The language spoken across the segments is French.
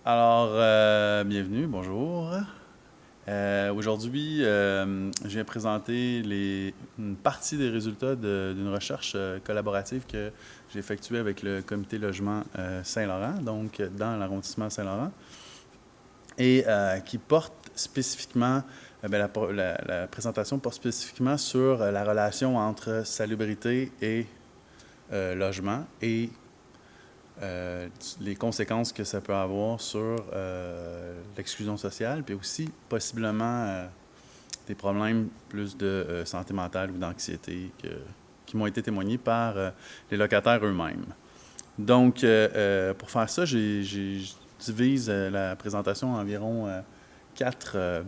Alors, bienvenue, bonjour. Aujourd'hui, je viens présenter une partie des résultats d'une recherche collaborative que j'ai effectuée avec le comité logement Saint-Laurent, donc dans l'arrondissement Saint-Laurent, et qui porte spécifiquement, la présentation porte spécifiquement sur la relation entre salubrité et logement et les conséquences que ça peut avoir sur l'exclusion sociale, puis aussi possiblement des problèmes plus de santé mentale ou d'anxiété qui m'ont été témoignés par les locataires eux-mêmes. Donc, pour faire ça, je divise la présentation en environ quatre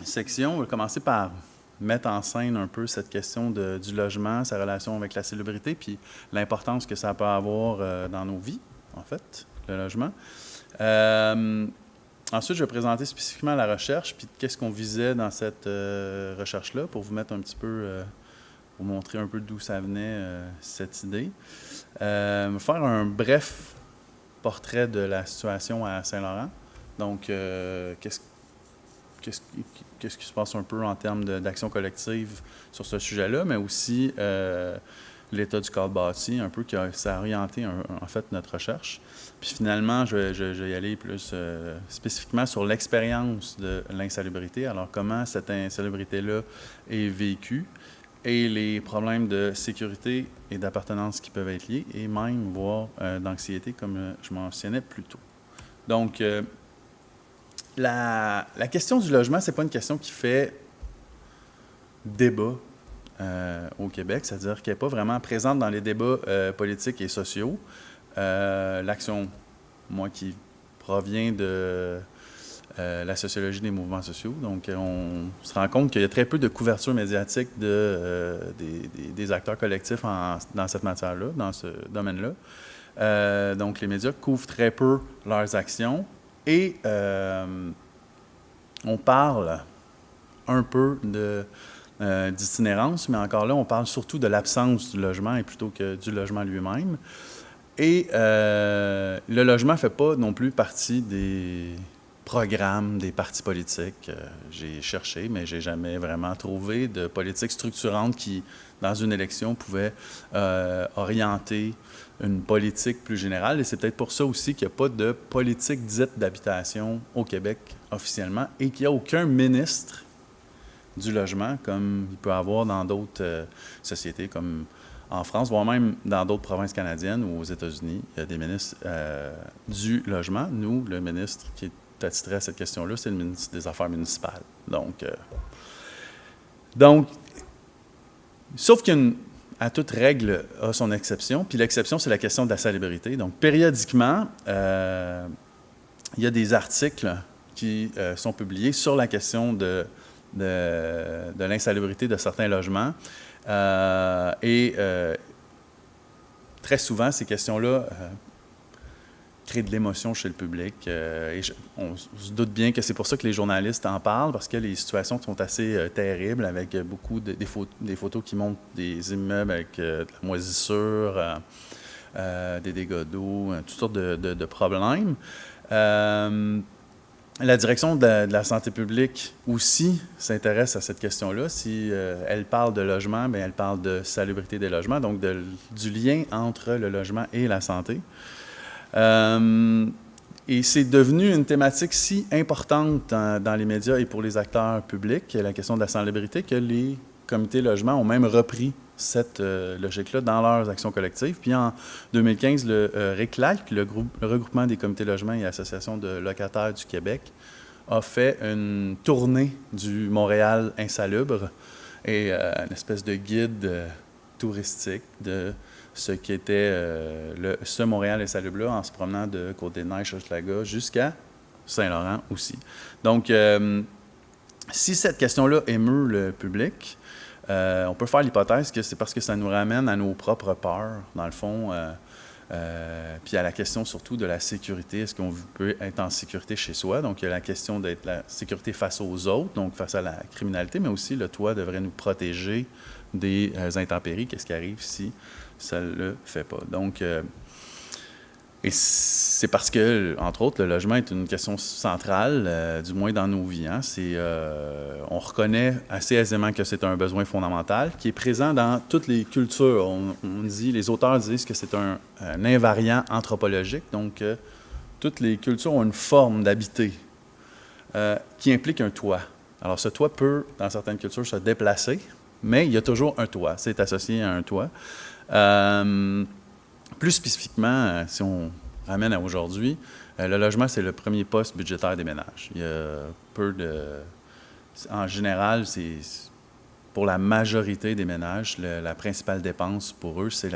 sections. On va commencer par mettre en scène un peu cette question du logement, sa relation avec la salubrité, puis l'importance que ça peut avoir dans nos vies, en fait, le logement. Ensuite, je vais présenter spécifiquement la recherche, puis qu'est-ce qu'on visait dans cette recherche-là, pour vous mettre un petit peu, vous montrer un peu d'où ça venait, cette idée. Faire un bref portrait de la situation à Saint-Laurent. Donc, qu'est-ce qui se passe un peu en termes d'action collective sur ce sujet-là, mais aussi l'état du cadre bâti, un peu ça a orienté en fait notre recherche. Puis finalement, je vais y aller plus spécifiquement sur l'expérience de l'insalubrité, alors comment cette insalubrité-là est vécue et les problèmes de sécurité et d'appartenance qui peuvent être liés, et même, voire d'anxiété, comme je mentionnais plus tôt. Donc, la question du logement, c'est pas une question qui fait débat au Québec, c'est-à-dire qu'elle n'est pas vraiment présente dans les débats politiques et sociaux. L'action, moi, qui provient de la sociologie des mouvements sociaux, donc on se rend compte qu'il y a très peu de couverture médiatique des acteurs collectifs dans cette matière-là, dans ce domaine-là. Donc les médias couvrent très peu leurs actions. Et on parle un peu d'itinérance, mais encore là, on parle surtout de l'absence du logement et plutôt que du logement lui-même. Et le logement ne fait pas non plus partie des programmes des partis politiques. J'ai cherché, mais j'ai jamais vraiment trouvé de politique structurante qui, dans une élection, pouvait orienter une politique plus générale. Et c'est peut-être pour ça aussi qu'il n'y a pas de politique dite d'habitation au Québec officiellement et qu'il n'y a aucun ministre du logement comme il peut y avoir dans d'autres sociétés comme en France, voire même dans d'autres provinces canadiennes ou aux États-Unis. Il y a des ministres du logement. Nous, le ministre qui est attitré à cette question-là, c'est le ministre des Affaires municipales. Donc sauf à toute règle a son exception, puis l'exception, c'est la question de la salubrité. Donc, périodiquement, il y a des articles qui sont publiés sur la question de l'insalubrité de certains logements. Très souvent, ces questions-là créent de l'émotion chez le public. On se doute bien que c'est pour ça que les journalistes en parlent, parce que les situations sont assez terribles, avec beaucoup des photos qui montrent des immeubles avec de la moisissure, des dégâts d'eau, toutes sortes de problèmes. La direction de la santé publique aussi s'intéresse à cette question-là. Si elle parle de logement, bien, elle parle de salubrité des logements, donc du lien entre le logement et la santé. Et c'est devenu une thématique si importante dans les médias et pour les acteurs publics, la question de la salubrité, que les comités logement ont même repris cette logique-là dans leurs actions collectives. Puis en 2015, le RECLAC, le regroupement des comités logement et associations de locataires du Québec, a fait une tournée du Montréal insalubre et une espèce de guide touristique de ce qui était ce Montréal insalubre-là, en se promenant de Côte-des-Neiges, Hochelaga, jusqu'à Saint-Laurent aussi. Donc, si cette question-là émeut le public, on peut faire l'hypothèse que c'est parce que ça nous ramène à nos propres peurs, dans le fond, puis à la question surtout de la sécurité. Est-ce qu'on peut être en sécurité chez soi? Donc, il y a la question d'être la sécurité face aux autres, donc face à la criminalité, mais aussi le toit devrait nous protéger des intempéries. Qu'est-ce qui arrive si ça ne le fait pas? Donc, Et c'est parce que, entre autres, le logement est une question centrale, du moins dans nos vies. Hein. On reconnaît assez aisément que c'est un besoin fondamental qui est présent dans toutes les cultures. Les auteurs disent que c'est un invariant anthropologique, donc toutes les cultures ont une forme d'habiter qui implique un toit. Alors, ce toit peut, dans certaines cultures, se déplacer, mais il y a toujours un toit. C'est associé à un toit. Plus spécifiquement, si on ramène à aujourd'hui, le logement, c'est le premier poste budgétaire des ménages. Il y a en général, c'est pour la majorité des ménages, la principale dépense pour eux, c'est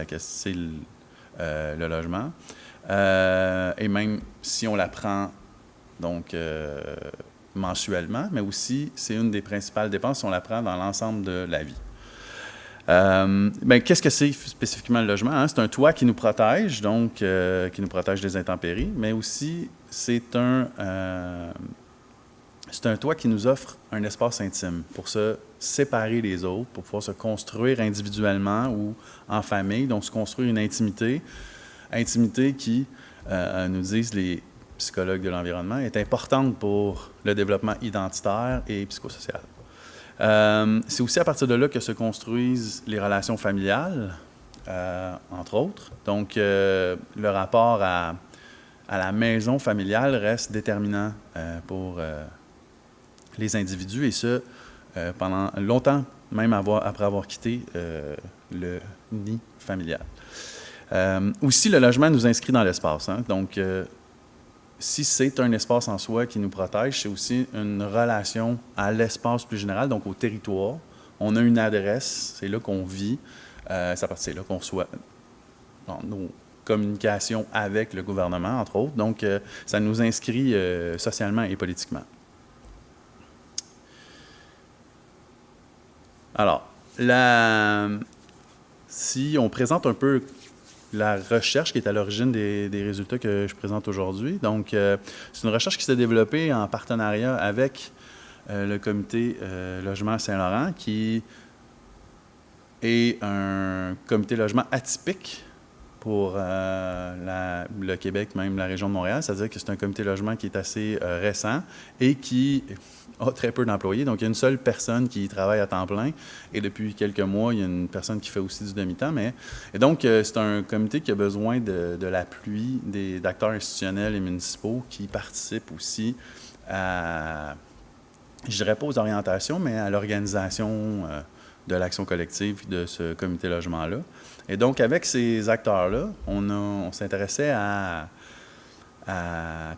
le logement. Et même si on la prend donc mensuellement, mais aussi c'est une des principales dépenses si on la prend dans l'ensemble de la vie. Qu'est-ce que c'est spécifiquement le logement? Hein? C'est un toit qui nous protège, donc qui nous protège des intempéries, mais aussi c'est un toit qui nous offre un espace intime pour se séparer des autres, pour pouvoir se construire individuellement ou en famille, donc se construire une intimité qui, nous disent les psychologues de l'environnement, est importante pour le développement identitaire et psychosocial. C'est aussi à partir de là que se construisent les relations familiales, entre autres. Donc, le rapport à la maison familiale reste déterminant pour les individus, et ce, pendant longtemps, même après avoir quitté le nid familial. Aussi, le logement nous inscrit dans l'espace. Hein? Donc, si c'est un espace en soi qui nous protège, c'est aussi une relation à l'espace plus général, donc au territoire. On a une adresse, c'est là qu'on vit, c'est là qu'on reçoit nos communications avec le gouvernement, entre autres. Donc, ça nous inscrit socialement et politiquement. Alors, si on présente un peu la recherche qui est à l'origine des résultats que je présente aujourd'hui. Donc, c'est une recherche qui s'est développée en partenariat avec le comité Logement Saint-Laurent, qui est un comité logement atypique pour le Québec, même la région de Montréal. C'est-à-dire que c'est un comité logement qui est assez récent et qui a très peu d'employés. Donc, il y a une seule personne qui y travaille à temps plein. Et depuis quelques mois, il y a une personne qui fait aussi du demi-temps. Et donc, c'est un comité qui a besoin de l'appui d'acteurs institutionnels et municipaux qui participent aussi à, je dirais pas aux orientations, mais à l'organisation de l'action collective de ce comité logement-là. Et donc, avec ces acteurs-là, on s'intéressait à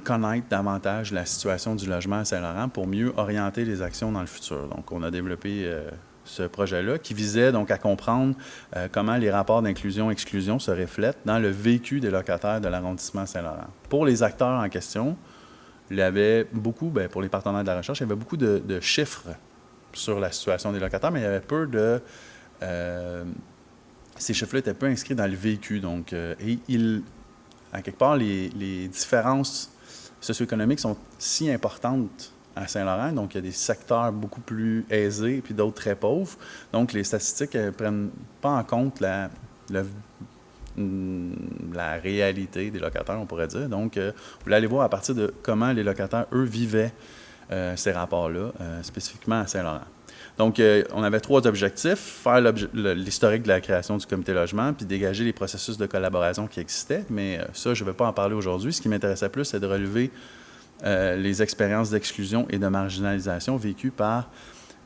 connaître davantage la situation du logement à Saint-Laurent pour mieux orienter les actions dans le futur. Donc, on a développé ce projet-là qui visait donc à comprendre comment les rapports d'inclusion-exclusion se reflètent dans le vécu des locataires de l'arrondissement Saint-Laurent. Pour les acteurs en question, il y avait beaucoup, pour les partenaires de la recherche, il y avait beaucoup de chiffres sur la situation des locataires, mais il y avait peu de... ces chiffres-là étaient peu inscrits dans le vécu. Donc, à quelque part, les différences socio-économiques sont si importantes à Saint-Laurent. Donc, il y a des secteurs beaucoup plus aisés puis d'autres très pauvres. Donc, les statistiques ne prennent pas en compte la réalité des locataires, on pourrait dire. Donc, vous voulez aller voir à partir de comment les locataires, eux, vivaient ces rapports-là, spécifiquement à Saint-Laurent. Donc, on avait 3 objectifs: faire l'historique de la création du comité logement, puis dégager les processus de collaboration qui existaient. Mais ça, je ne vais pas en parler aujourd'hui. Ce qui m'intéressait plus, c'est de relever les expériences d'exclusion et de marginalisation vécues par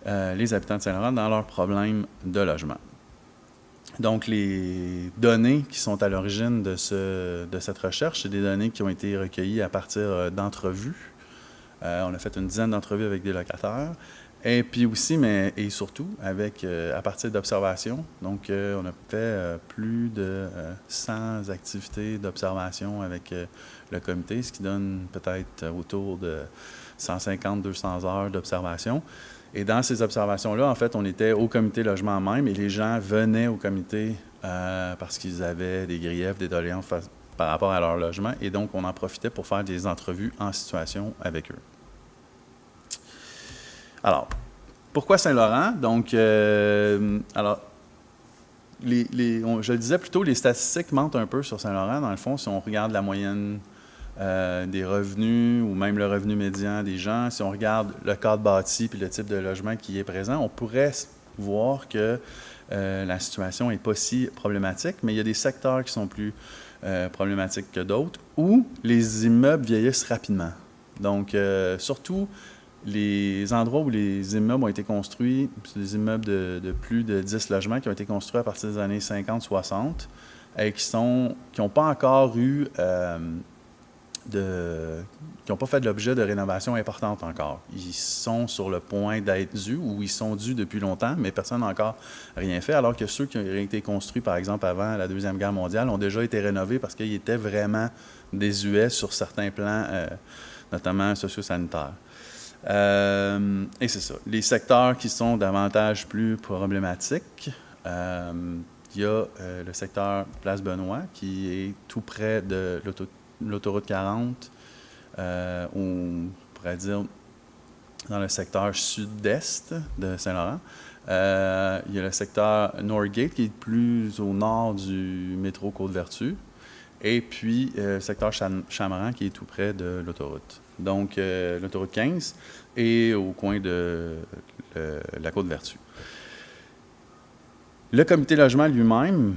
les habitants de Saint-Laurent dans leurs problèmes de logement. Donc, les données qui sont à l'origine de cette recherche, c'est des données qui ont été recueillies à partir d'entrevues. On a fait une dizaine d'entrevues avec des locataires. Et puis aussi, et surtout, à partir d'observations. Donc, on a fait plus de 100 activités d'observation avec le comité, ce qui donne peut-être autour de 150-200 heures d'observation. Et dans ces observations-là, en fait, on était au comité logement même, et les gens venaient au comité parce qu'ils avaient des griefs, des doléances par rapport à leur logement. Et donc, on en profitait pour faire des entrevues en situation avec eux. Alors, pourquoi Saint-Laurent? Donc, je le disais plus tôt, les statistiques mentent un peu sur Saint-Laurent. Dans le fond, si on regarde la moyenne des revenus ou même le revenu médian des gens, si on regarde le cadre bâti puis le type de logement qui est présent, on pourrait voir que la situation n'est pas si problématique, mais il y a des secteurs qui sont plus problématiques que d'autres où les immeubles vieillissent rapidement. Donc, surtout les endroits où les immeubles ont été construits, c'est des immeubles de plus de 10 logements qui ont été construits à partir des années 50-60 et qui n'ont pas encore eu qui n'ont pas fait l'objet de rénovation importante encore. Ils sont sur le point d'être dus ou ils sont dus depuis longtemps, mais personne n'a encore rien fait, alors que ceux qui ont été construits, par exemple, avant la Deuxième Guerre mondiale, ont déjà été rénovés parce qu'ils étaient vraiment désuets sur certains plans, notamment socio-sanitaires. Et c'est ça. Les secteurs qui sont davantage plus problématiques, il y a le secteur Place Benoît, qui est tout près de l'autoroute 40, on pourrait dire dans le secteur sud-est de Saint-Laurent. Il y a le secteur Northgate, qui est plus au nord du métro Côte-Vertu. Et puis, le secteur Chameran, qui est tout près de l'autoroute. Donc, l'autoroute 15 et au coin de la Côte-Vertu. Le comité logement lui-même,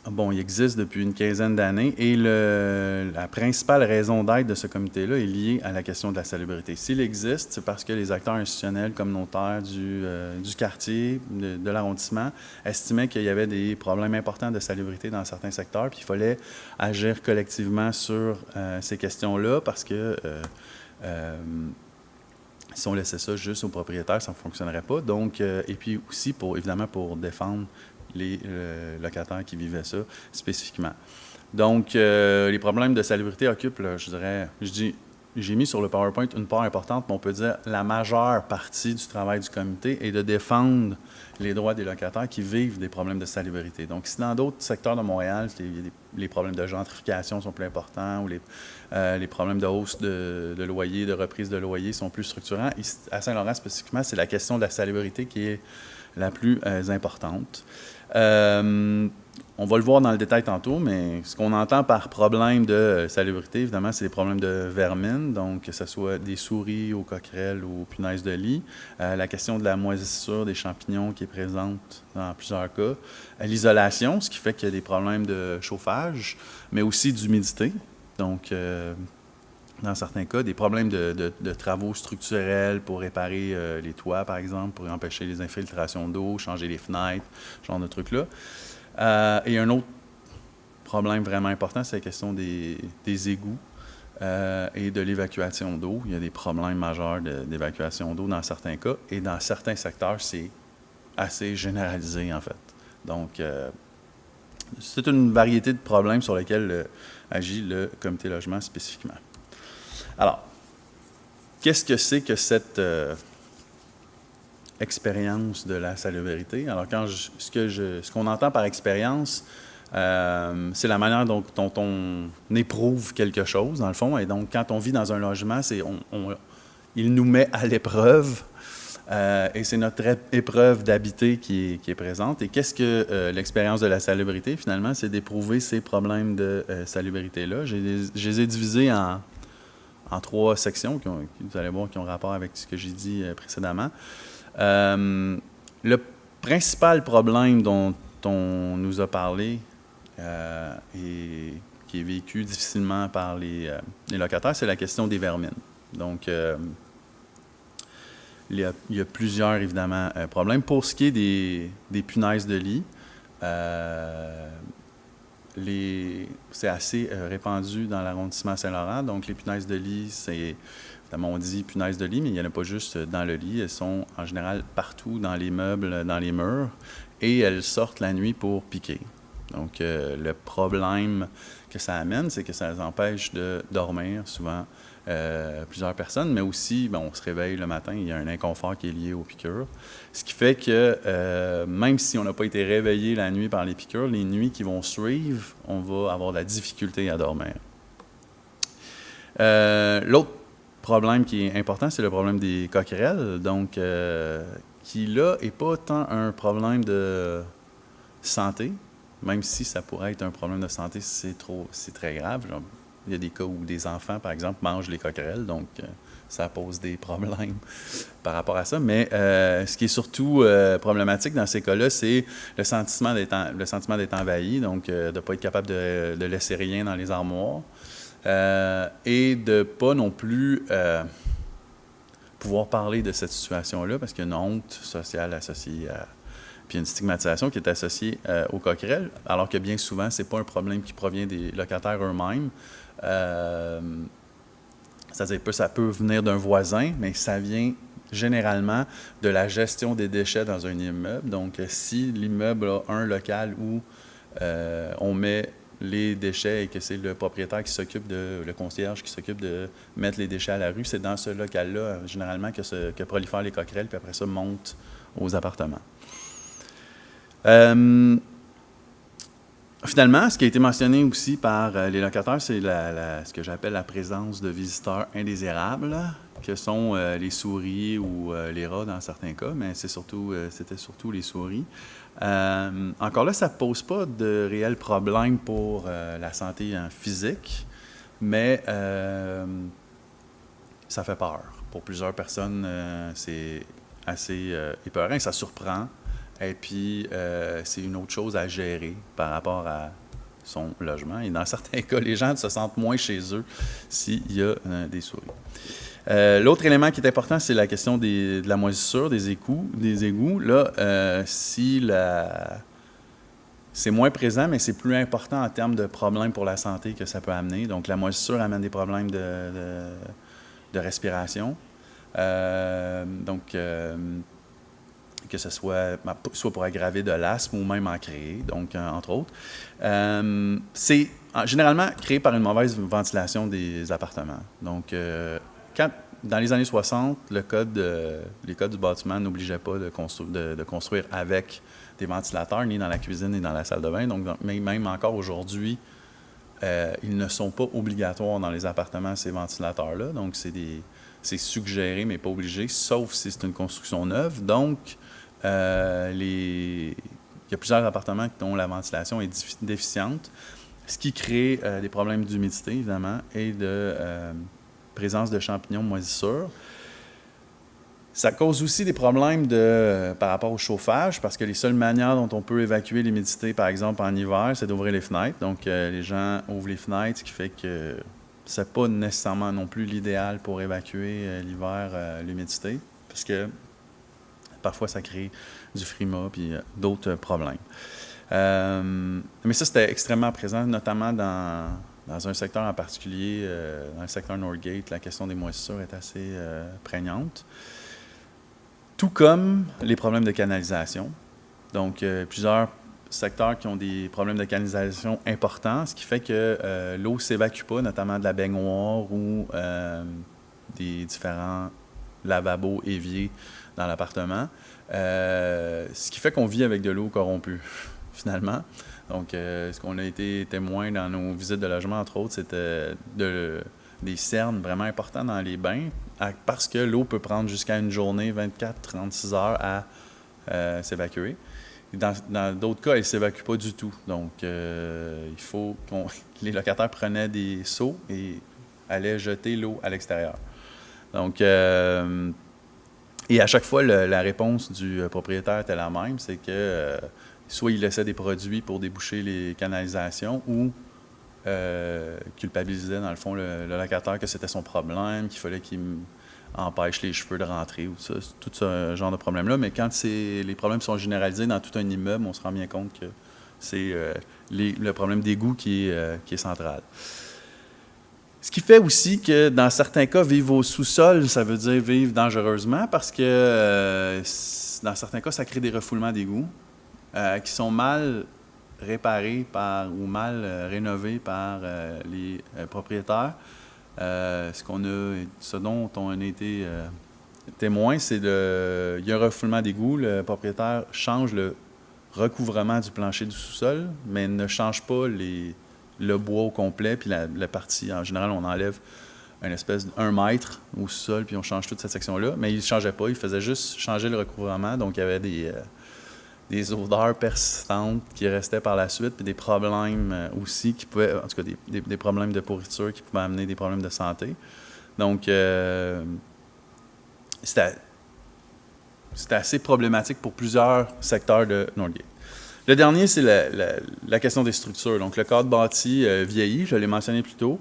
bon, il existe depuis une quinzaine d'années et la principale raison d'être de ce comité-là est liée à la question de la salubrité. S'il existe, c'est parce que les acteurs institutionnels communautaires du quartier, de l'arrondissement, estimaient qu'il y avait des problèmes importants de salubrité dans certains secteurs, puis il fallait agir collectivement sur ces questions-là parce que si on laissait ça juste aux propriétaires, ça ne fonctionnerait pas. Donc, et puis aussi, évidemment, pour défendre les locataires qui vivaient ça spécifiquement. Donc, les problèmes de salubrité occupent, là, j'ai mis sur le PowerPoint une part importante, mais on peut dire la majeure partie du travail du comité est de défendre les droits des locataires qui vivent des problèmes de salubrité. Donc, si dans d'autres secteurs de Montréal, les problèmes de gentrification sont plus importants ou les problèmes de hausse de loyer, de reprise de loyer sont plus structurants, ici, à Saint-Laurent spécifiquement, c'est la question de la salubrité qui est la plus importante. On va le voir dans le détail tantôt, mais ce qu'on entend par problème de salubrité, évidemment, c'est des problèmes de vermine, donc que ce soit des souris aux coquerelles ou aux punaises de lit. La question de la moisissure des champignons qui est présente dans plusieurs cas. L'isolation, ce qui fait qu'il y a des problèmes de chauffage, mais aussi d'humidité. Donc, dans certains cas, des problèmes de travaux structurels pour réparer les toits, par exemple, pour empêcher les infiltrations d'eau, changer les fenêtres, ce genre de trucs-là. Et un autre problème vraiment important, c'est la question des égouts et de l'évacuation d'eau. Il y a des problèmes majeurs d'évacuation d'eau dans certains cas, et dans certains secteurs, c'est assez généralisé, en fait. Donc, c'est une variété de problèmes sur lesquels agit le comité logement spécifiquement. Alors, qu'est-ce que c'est que cette expérience de la salubrité? Alors, ce qu'on entend par expérience, c'est la manière dont on éprouve quelque chose, dans le fond. Et donc, quand on vit dans un logement, il nous met à l'épreuve. Et c'est notre épreuve d'habiter qui est présente. Et qu'est-ce que l'expérience de la salubrité, finalement? C'est d'éprouver ces problèmes de salubrité-là. Je les ai divisés en 3 sections, vous allez voir, qui ont rapport avec ce que j'ai dit précédemment. Le principal problème dont on nous a parlé et qui est vécu difficilement par les locataires, c'est la question des vermines. Donc, il y a plusieurs, évidemment, problèmes. Pour ce qui est des punaises de lit, c'est assez répandu dans l'arrondissement Saint-Laurent. Donc, les punaises de lit, évidemment, on dit punaises de lit, mais il n'y en a pas juste dans le lit. Elles sont en général partout dans les meubles, dans les murs, et elles sortent la nuit pour piquer. Donc, le problème que ça amène, c'est que ça les empêche de dormir, souvent, plusieurs personnes, mais aussi, on se réveille le matin, il y a un inconfort qui est lié aux piqûres. Ce qui fait que même si on n'a pas été réveillé la nuit par les piqûres, les nuits qui vont suivre, on va avoir de la difficulté à dormir. L'autre problème qui est important, c'est le problème des coquerelles, donc qui là n'est pas tant un problème de santé, même si ça pourrait être un problème de santé, c'est très grave. Genre, il y a des cas où des enfants, par exemple, mangent les coquerelles, donc ça pose des problèmes par rapport à ça. Mais ce qui est surtout problématique dans ces cas-là, c'est le sentiment d'être envahi, donc de ne pas être capable de laisser rien dans les armoires et de ne pas non plus pouvoir parler de cette situation-là parce qu'il y a une honte sociale associée à... Puis une stigmatisation qui est associée aux coquerelles, alors que bien souvent, ce n'est pas un problème qui provient des locataires eux-mêmes. C'est-à-dire que ça peut venir d'un voisin, mais ça vient généralement de la gestion des déchets dans un immeuble. Donc, si l'immeuble a un local où on met les déchets et que c'est le propriétaire le concierge qui s'occupe de mettre les déchets à la rue, c'est dans ce local-là, généralement, que prolifèrent les coquerelles, puis après ça, montent aux appartements. Finalement, ce qui a été mentionné aussi par les locataires, c'est ce que j'appelle la présence de visiteurs indésirables, que sont les souris ou les rats dans certains cas, mais c'était surtout les souris. Encore là, ça ne pose pas de réels problèmes pour la santé physique, mais ça fait peur. Pour plusieurs personnes, c'est assez épeurant, ça surprend. Et puis, c'est une autre chose à gérer par rapport à son logement. Et dans certains cas, les gens se sentent moins chez eux s'il y a des souris. L'autre élément qui est important, c'est la question de la moisissure, des égouts. Là, c'est moins présent, mais c'est plus important en termes de problèmes pour la santé que ça peut amener. Donc, la moisissure amène des problèmes de respiration. Que ce soit pour aggraver de l'asthme ou même en créer, donc entre autres. C'est généralement créé par une mauvaise ventilation des appartements. Donc, dans les années 60, les codes du bâtiment n'obligeaient pas de construire avec des ventilateurs, ni dans la cuisine, ni dans la salle de bain. Donc, même encore aujourd'hui, ils ne sont pas obligatoires dans les appartements, ces ventilateurs-là. Donc, c'est suggéré, mais pas obligé, sauf si c'est une construction neuve. Donc, il y a plusieurs appartements dont la ventilation est déficiente, ce qui crée des problèmes d'humidité, évidemment, et de présence de champignons de moisissure. Ça cause aussi des problèmes par rapport au chauffage, parce que les seules manières dont on peut évacuer l'humidité, par exemple en hiver, c'est d'ouvrir les fenêtres. Donc, les gens ouvrent les fenêtres, ce qui fait que c'est pas nécessairement non plus l'idéal pour évacuer l'hiver l'humidité, parce que parfois, ça crée du frima puis d'autres problèmes. Mais ça, c'était extrêmement présent, notamment dans un secteur en particulier, dans le secteur Northgate, la question des moisissures est assez prégnante. Tout comme les problèmes de canalisation. Donc, plusieurs secteurs qui ont des problèmes de canalisation importants, ce qui fait que l'eau ne s'évacue pas, notamment de la baignoire ou des différents lavabos, éviers dans l'appartement, ce qui fait qu'on vit avec de l'eau corrompue, finalement. Donc, ce qu'on a été témoin dans nos visites de logement, entre autres, c'était des cernes vraiment importantes dans les bains, parce que l'eau peut prendre jusqu'à une journée, 24-36 heures à s'évacuer. Dans d'autres cas, elle ne s'évacue pas du tout. Donc, il faut les locataires prenaient des seaux et allaient jeter l'eau à l'extérieur. Donc, et à chaque fois, la réponse du propriétaire était la même, c'est que soit il laissait des produits pour déboucher les canalisations ou culpabilisait, dans le fond, le locataire que c'était son problème, qu'il fallait qu'il empêche les cheveux de rentrer ou tout ce genre de problème-là. Mais quand les problèmes sont généralisés dans tout un immeuble, on se rend bien compte que c'est le problème d'égout qui est central. Ce qui fait aussi que, dans certains cas, vivre au sous-sol, ça veut dire vivre dangereusement parce que, dans certains cas, ça crée des refoulements d'égouts qui sont mal réparés ou mal rénovés par les propriétaires. Ce dont on a été témoin, c'est il y a un refoulement d'égout. Le propriétaire change le recouvrement du plancher du sous-sol, mais ne change pas le bois au complet, puis la partie, en général, on enlève une espèce d'1 mètre au sol, puis on change toute cette section-là. Mais il ne changeait pas, il faisait juste changer le recouvrement. Donc, il y avait des odeurs persistantes qui restaient par la suite, puis des problèmes aussi qui pouvaient, en tout cas des problèmes de pourriture qui pouvaient amener des problèmes de santé. Donc, c'était assez problématique pour plusieurs secteurs de Northgate. Le dernier, c'est la question des structures. Donc, le cadre bâti vieillit, je l'ai mentionné plus tôt,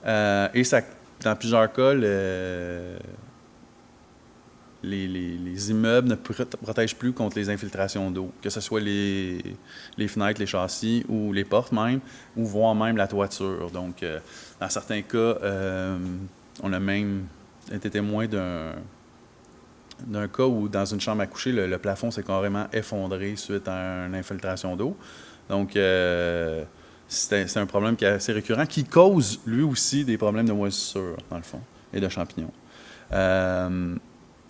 et ça, dans plusieurs cas, les immeubles ne protègent plus contre les infiltrations d'eau, que ce soit les fenêtres, les châssis ou les portes même, ou voire même la toiture. Donc, dans certains cas, on a même été témoin d'un cas où, dans une chambre à coucher, le plafond s'est carrément effondré suite à une infiltration d'eau. Donc, c'est un problème qui est assez récurrent, qui cause, lui aussi, des problèmes de moisissure, dans le fond, et de champignons.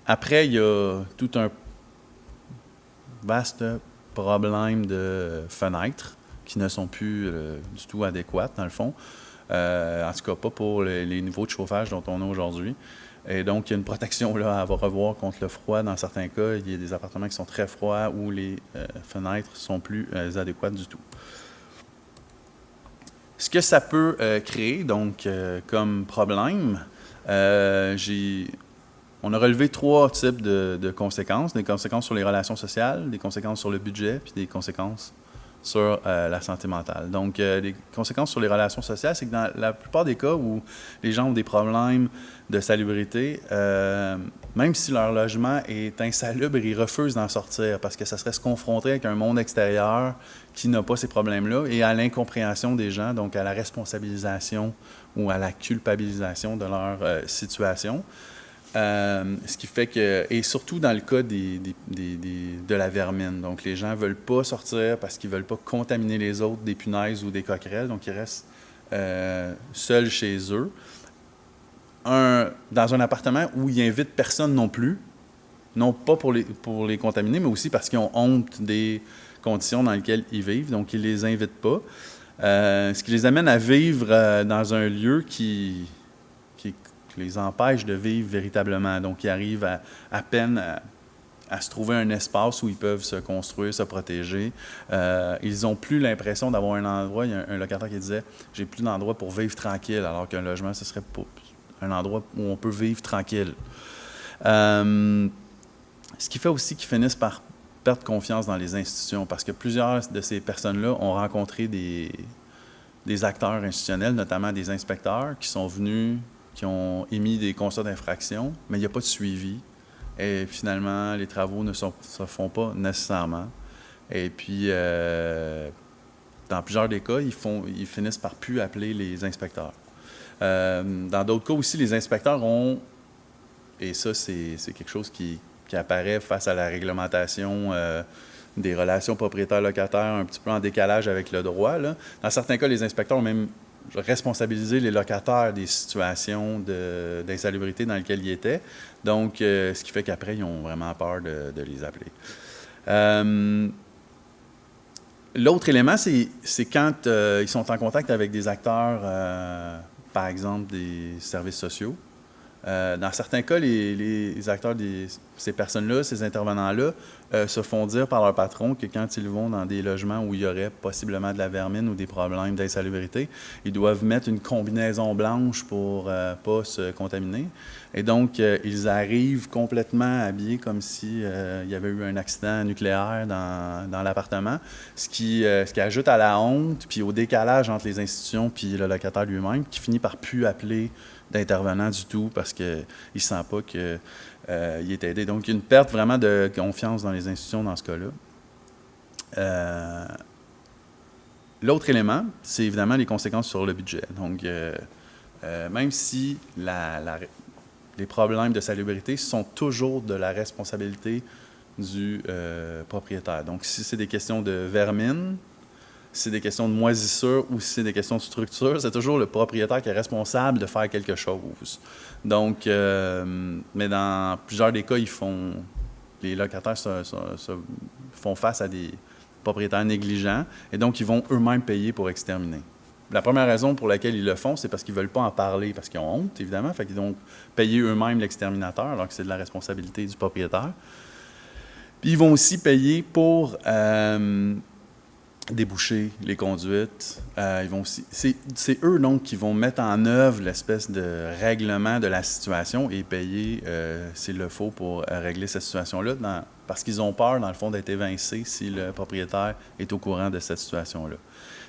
Après, il y a tout un vaste problème de fenêtres qui ne sont plus du tout adéquates, dans le fond. En tout cas, pas pour les niveaux de chauffage dont on a aujourd'hui. Et donc, il y a une protection là, à revoir contre le froid. Dans certains cas, il y a des appartements qui sont très froids où les fenêtres ne sont plus adéquates du tout. Ce que ça peut créer, donc, comme problème, on a relevé 3 types de conséquences. Des conséquences sur les relations sociales, des conséquences sur le budget, puis des conséquences sur la santé mentale. Donc, les conséquences sur les relations sociales, c'est que dans la plupart des cas où les gens ont des problèmes de salubrité, même si leur logement est insalubre, ils refusent d'en sortir parce que ça serait se confronter avec un monde extérieur qui n'a pas ces problèmes-là et à l'incompréhension des gens, donc à la responsabilisation ou à la culpabilisation de leur situation. Ce qui fait que, et surtout dans le cas de la vermine, donc les gens ne veulent pas sortir parce qu'ils ne veulent pas contaminer les autres des punaises ou des coquerelles, donc ils restent seuls chez eux. Dans un appartement où ils n'invitent personne non plus, non pas pour les contaminer, mais aussi parce qu'ils ont honte des conditions dans lesquelles ils vivent, donc ils ne les invitent pas. Ce qui les amène à vivre dans un lieu qui les empêche de vivre véritablement. Donc, ils arrivent à peine à se trouver un espace où ils peuvent se construire, se protéger. Ils n'ont plus l'impression d'avoir un endroit. Il y a un locataire qui disait « J'ai plus d'endroit pour vivre tranquille », alors qu'un logement, ce serait un endroit où on peut vivre tranquille. Ce qui fait aussi qu'ils finissent par perdre confiance dans les institutions, parce que plusieurs de ces personnes-là ont rencontré des acteurs institutionnels, notamment des inspecteurs, qui sont venus, qui ont émis des constats d'infraction, mais il n'y a pas de suivi. Et finalement, les travaux ne se font pas nécessairement. Et puis, dans plusieurs des cas, ils finissent par plus appeler les inspecteurs. Dans d'autres cas aussi, les inspecteurs ont, et ça, c'est quelque chose qui apparaît face à la réglementation des relations propriétaires-locataires un petit peu en décalage avec le droit, là. Dans certains cas, les inspecteurs ont même responsabiliser les locataires des situations d'insalubrité dans lesquelles ils étaient. Donc, ce qui fait qu'après, ils ont vraiment peur de les appeler. L'autre élément, c'est quand ils sont en contact avec des acteurs, par exemple, des services sociaux. Dans certains cas, les acteurs ces personnes-là, ces intervenants-là, se font dire par leur patron que quand ils vont dans des logements où il y aurait possiblement de la vermine ou des problèmes d'insalubrité, ils doivent mettre une combinaison blanche pour ne pas se contaminer. Et donc, ils arrivent complètement habillés comme s'il y avait eu un accident nucléaire dans l'appartement, ce qui ajoute à la honte puis au décalage entre les institutions puis le locataire lui-même, qui finit par plus appeler d'intervenant du tout parce qu'il ne sent pas qu'il est aidé. Donc, il y a une perte vraiment de confiance dans les institutions dans ce cas-là. L'autre élément, c'est évidemment les conséquences sur le budget. Donc, même si les problèmes de salubrité sont toujours de la responsabilité du propriétaire. Donc, si c'est des questions de vermine, si c'est des questions de moisissure ou si c'est des questions de structure, c'est toujours le propriétaire qui est responsable de faire quelque chose. Donc, mais dans plusieurs des cas, les locataires font face à des propriétaires négligents et donc ils vont eux-mêmes payer pour exterminer. La première raison pour laquelle ils le font, c'est parce qu'ils ne veulent pas en parler, parce qu'ils ont honte, évidemment, fait qu'ils vont payer eux-mêmes l'exterminateur alors que c'est de la responsabilité du propriétaire. Puis ils vont aussi payer pour déboucher les conduites. Ils vont aussi, c'est eux donc qui vont mettre en œuvre l'espèce de règlement de la situation et payer s'il le faut pour régler cette situation-là, parce qu'ils ont peur, dans le fond, d'être évincés si le propriétaire est au courant de cette situation-là.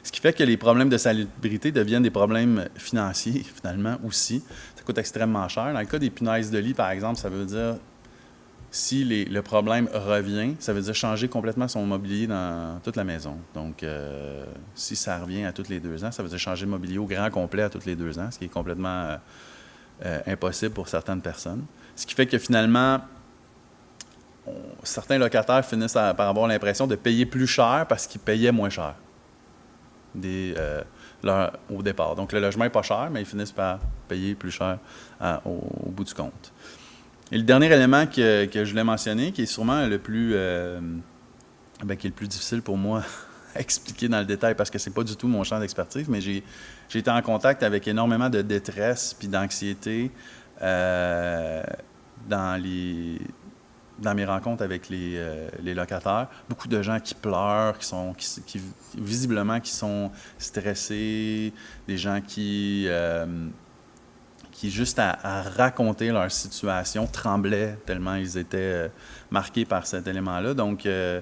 Ce qui fait que les problèmes de salubrité deviennent des problèmes financiers, finalement, aussi. Ça coûte extrêmement cher. Dans le cas des punaises de lit, par exemple, ça veut dire, si le problème revient, ça veut dire changer complètement son mobilier dans toute la maison. Donc, si ça revient à tous les 2 ans, ça veut dire changer le mobilier au grand complet à tous les 2 ans, ce qui est complètement impossible pour certaines personnes. Ce qui fait que finalement, certains locataires finissent par avoir l'impression de payer plus cher parce qu'ils payaient moins cher au départ. Donc, le logement n'est pas cher, mais ils finissent par payer plus cher au bout du compte. Et le dernier élément que je voulais mentionner, qui est sûrement le plus, qui est le plus difficile pour moi à expliquer dans le détail, parce que c'est pas du tout mon champ d'expertise, mais j'ai été en contact avec énormément de détresse puis d'anxiété dans mes rencontres avec les locataires. Beaucoup de gens qui pleurent, qui visiblement qui sont stressés, des gens qui juste à raconter leur situation, tremblaient tellement ils étaient marqués par cet élément-là. Donc, il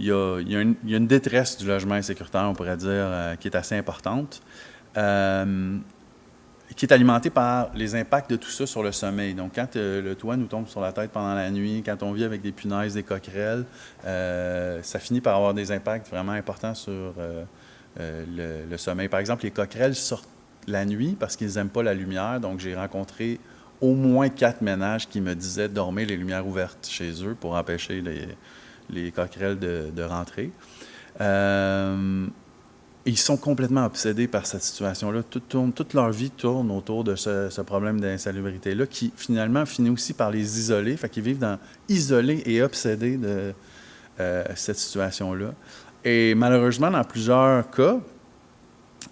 y a une détresse du logement insécuritaire, on pourrait dire, qui est assez importante, qui est alimentée par les impacts de tout ça sur le sommeil. Donc, quand le toit nous tombe sur la tête pendant la nuit, quand on vit avec des punaises, des coquerelles, ça finit par avoir des impacts vraiment importants sur le sommeil. Par exemple, les coquerelles sortent la nuit parce qu'ils n'aiment pas la lumière. Donc, j'ai rencontré au moins 4 ménages qui me disaient de dormir les lumières ouvertes chez eux pour empêcher les coquerelles de rentrer. Ils sont complètement obsédés par cette situation-là. Toute leur vie tourne autour de ce problème d'insalubrité-là qui, finalement, finit aussi par les isoler. Fait qu'ils vivent isolés et obsédés de cette situation-là. Et malheureusement, dans plusieurs cas,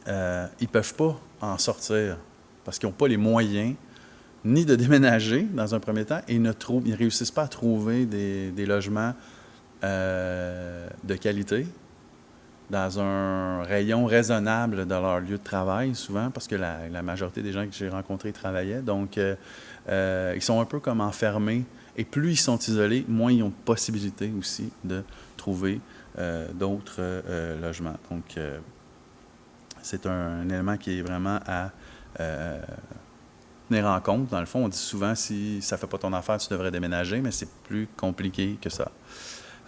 ils ne peuvent pas en sortir parce qu'ils n'ont pas les moyens ni de déménager dans un premier temps et ils ne réussissent pas à trouver des logements de qualité dans un rayon raisonnable de leur lieu de travail, souvent, parce que la majorité des gens que j'ai rencontrés travaillaient. Donc, ils sont un peu comme enfermés. Et plus ils sont isolés, moins ils ont de possibilités aussi de trouver d'autres logements. Donc, c'est un élément qui est vraiment à tenir en compte. Dans le fond, on dit souvent, si ça ne fait pas ton affaire, tu devrais déménager, mais c'est plus compliqué que ça.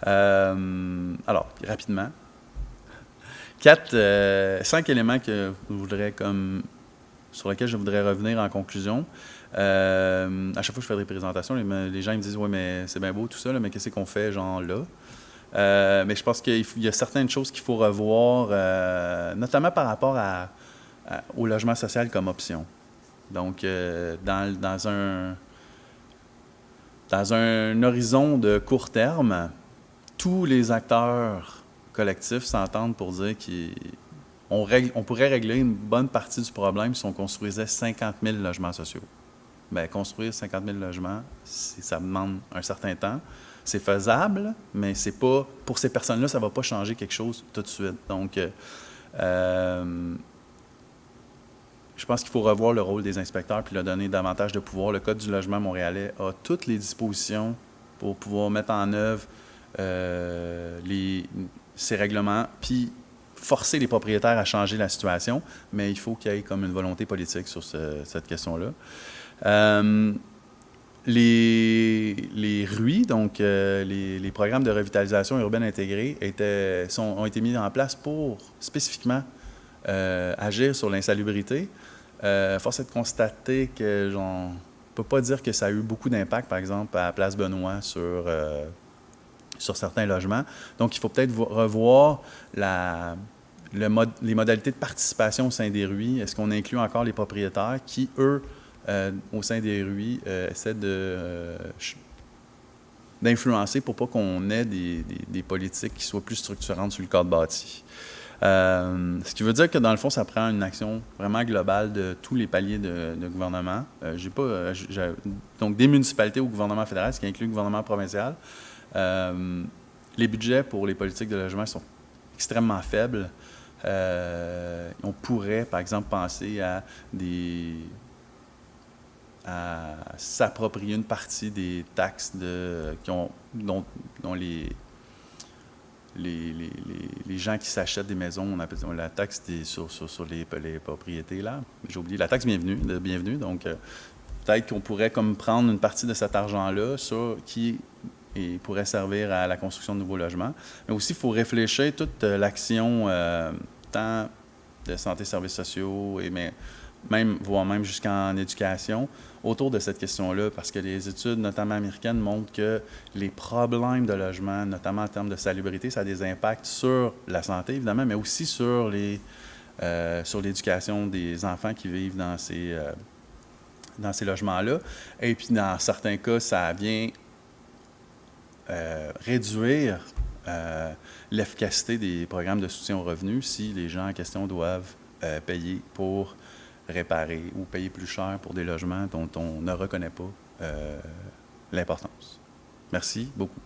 Alors, rapidement, 5 éléments que je voudrais sur lesquels je voudrais revenir en conclusion. À chaque fois que je fais des présentations, les gens ils me disent « Oui, mais c'est bien beau tout ça, là, mais qu'est-ce qu'on fait genre là? » Mais je pense qu'il y a certaines choses qu'il faut revoir, notamment par rapport au logement social comme option. Donc, dans un horizon de court terme, tous les acteurs collectifs s'entendent pour dire qu'on pourrait régler une bonne partie du problème si on construisait 50 000 logements sociaux. Bien, construire 50 000 logements, ça demande un certain temps. C'est faisable, mais c'est pas pour ces personnes-là, ça ne va pas changer quelque chose tout de suite. Donc, je pense qu'il faut revoir le rôle des inspecteurs puis leur donner davantage de pouvoir. Le Code du logement montréalais a toutes les dispositions pour pouvoir mettre en œuvre ces règlements puis forcer les propriétaires à changer la situation, mais il faut qu'il y ait comme une volonté politique sur cette question-là. Les RUI, donc les programmes de revitalisation urbaine intégrée, ont été mis en place pour spécifiquement agir sur l'insalubrité. Force est de constater que on ne peut pas dire que ça a eu beaucoup d'impact, par exemple, à Place Benoît sur certains logements. Donc, il faut peut-être revoir les modalités de participation au sein des RUI. Est-ce qu'on inclut encore les propriétaires qui, eux, au sein des RUI, essaient d'influencer pour pas qu'on ait des politiques qui soient plus structurantes sur le cadre bâti. Ce qui veut dire que, dans le fond, ça prend une action vraiment globale de tous les paliers de gouvernement. Donc, des municipalités au gouvernement fédéral, ce qui inclut le gouvernement provincial, Les budgets pour les politiques de logement sont extrêmement faibles. On pourrait, par exemple, penser à s'approprier une partie des taxes dont les gens qui s'achètent des maisons, on appelle la taxe sur les propriétés, là. J'ai oublié, la taxe bienvenue. Donc, peut-être qu'on pourrait comme prendre une partie de cet argent-là, qui pourrait servir à la construction de nouveaux logements. Mais aussi, il faut réfléchir toute l'action, tant de santé, services sociaux, voire même jusqu'en éducation, autour de cette question-là, parce que les études, notamment américaines, montrent que les problèmes de logement, notamment en termes de salubrité, ça a des impacts sur la santé, évidemment, mais aussi sur l'éducation des enfants qui vivent dans ces logements-là. Et puis, dans certains cas, ça vient réduire l'efficacité des programmes de soutien aux revenus si les gens en question doivent payer pour réparer ou payer plus cher pour des logements dont on ne reconnaît pas l'importance. Merci beaucoup.